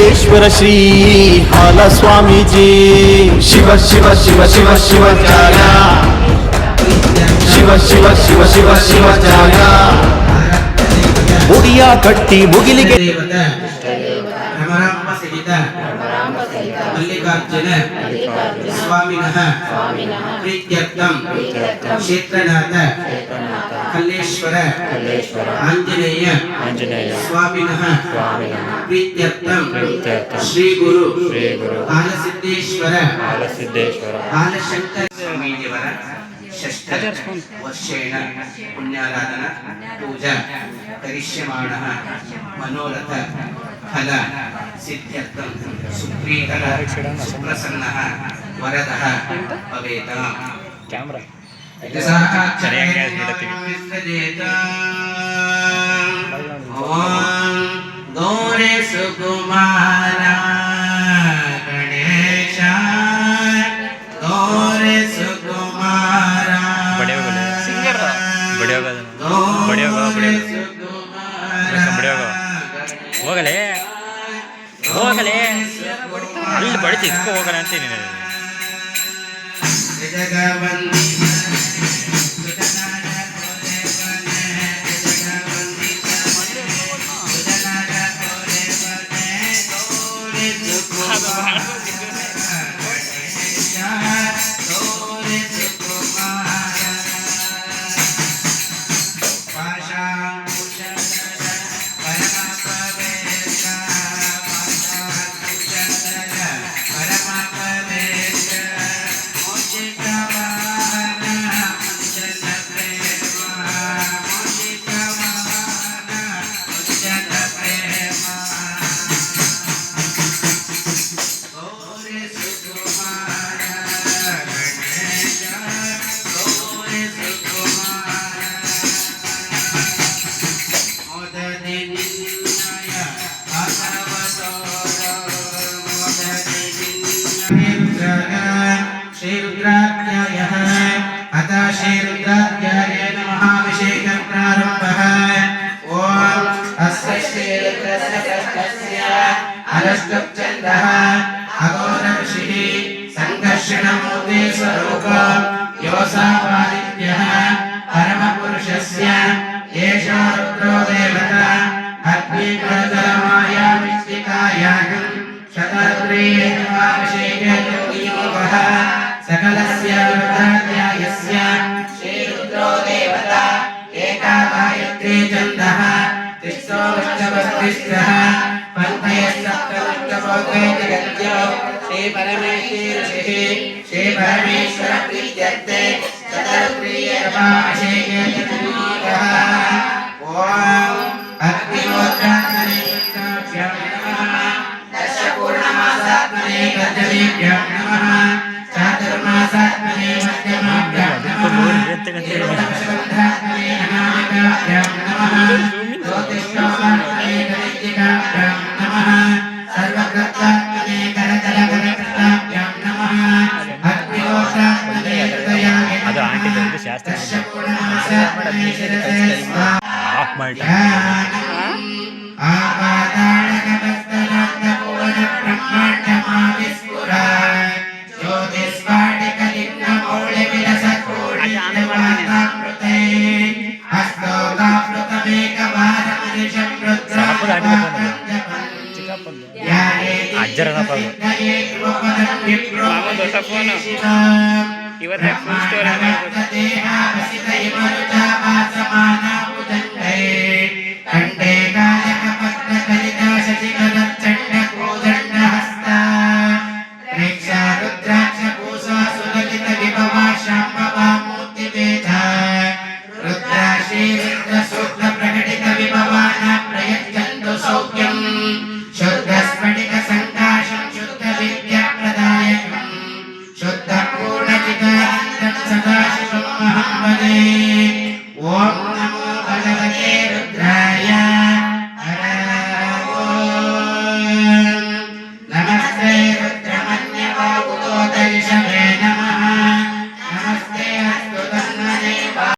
ಸಿದ್ದೇಶ್ವರ ಶ್ರೀ ಹಾಲಸ್ವಾಮೀಜಿ ಶಿವ ಶಿವ ಶಿವ ಶಿವ ಶಿವಾಚಾರ್ಯ ಶಿವ ಶಿವ ಶಿವ ಶಿವ ಶಿವಾಚಾರ್ಯ ಮುಡಿಯ ಕಟ್ಟಿ ಮುಗಿಲಿಗೆ ಮಲ್ಲಿಕಾರ್ಜುನ ಸ್ವಾಮಿನಃ ಪ್ರೀತ್ಯರ್ಥಂ ಕ್ಷೇತ್ರನಾಥ ಕಲ್ಲೇಶ್ವರ ಆಂಜನೇಯ ಸ್ವಾಮಿನಃ ಪ್ರೀತ್ಯರ್ಥಂ ಶ್ರೀ ಗುರು ಹಾಲಸಿದ್ದೇಶ್ವರ ಹಾಲಶಂಕರ ಸ್ವಾಮೀಜಿಯವರ ಷಷ್ಠ ವರ್ಷೇಣ ಪುಣ್ಯಾರಾಧನಾ ಪೂಜಾ ಕರಿಷ್ಯಮಾಣಃ ಮನೋರಥ ಫಲ ಸಿದ್ಧ್ಯರ್ಥಂ ಸುಪ್ರೀತಃ ಸುಪ್ರಸನ್ನಃ ವರದಃ ಭವೇತಾಂ ಕ್ಯಾಮೆರಾ ಓಂ ಗೌರಿ ಸುಕುಮಾರ ಗಣೇಶ ಗೌರಿ ಸುಕುಮಾರ ಹೋಗಲೇ ಹೋಗಲೇ ಅಲ್ಲಿ ಬಡಿಸಿ ಇಸ್ಕೊ ಹೋಗಲ್ಲ ಅಂತೀನಿ श्रीरुद्राध्यायः अतः श्रीरुद्राध्यायेन महाभिषेकः प्रारम्भः ओम अस्य श्रीरुद्रस्य कष्टस्य अनष्टच्छन्दः अघोरऋषिः सङ्घर्षणमूर्ति स्वरूप योऽसावादित्यः परमपुरुषस्य एषो रुद्रो देवता अग्निप्रदरमाया विष्टिकायागं शतरुद्रेयेवाभिषेकयोगः सकलस्य रुद्राध्यायस्य श्रीरुद्रो देवता एका गायत्री छन्दः तिस्रो वृक्षवस्तिष्ठः पङ्कयसप्तवृक्षभोगे जगत्यो श्रीपरमेश्वरऋषिः श्रीपरमेश्वरप्रीत्यर्थे शतरुद्रीयेवाभिषेकयोगः ॐ अग्निहोत्रात्मने कृष्णाभ्यां नमः दशपूर्णमासात्मने गजलेभ्यां नमः चातुर्मासात्मने मध्यमाभ्यां नमः षोडशबन्धात्मने अनामिकाभ्यां नमः ज्योतिष्ठोमात्मने गणितिकाभ्यां नमः सर्वकृतात्मने करतलकरकृताभ्यां नमः अग्निहोत्रात्मने हृदयाय नमः दशपूर्णमासात्मने शिरसे स्वाहा ಇವತ್ತು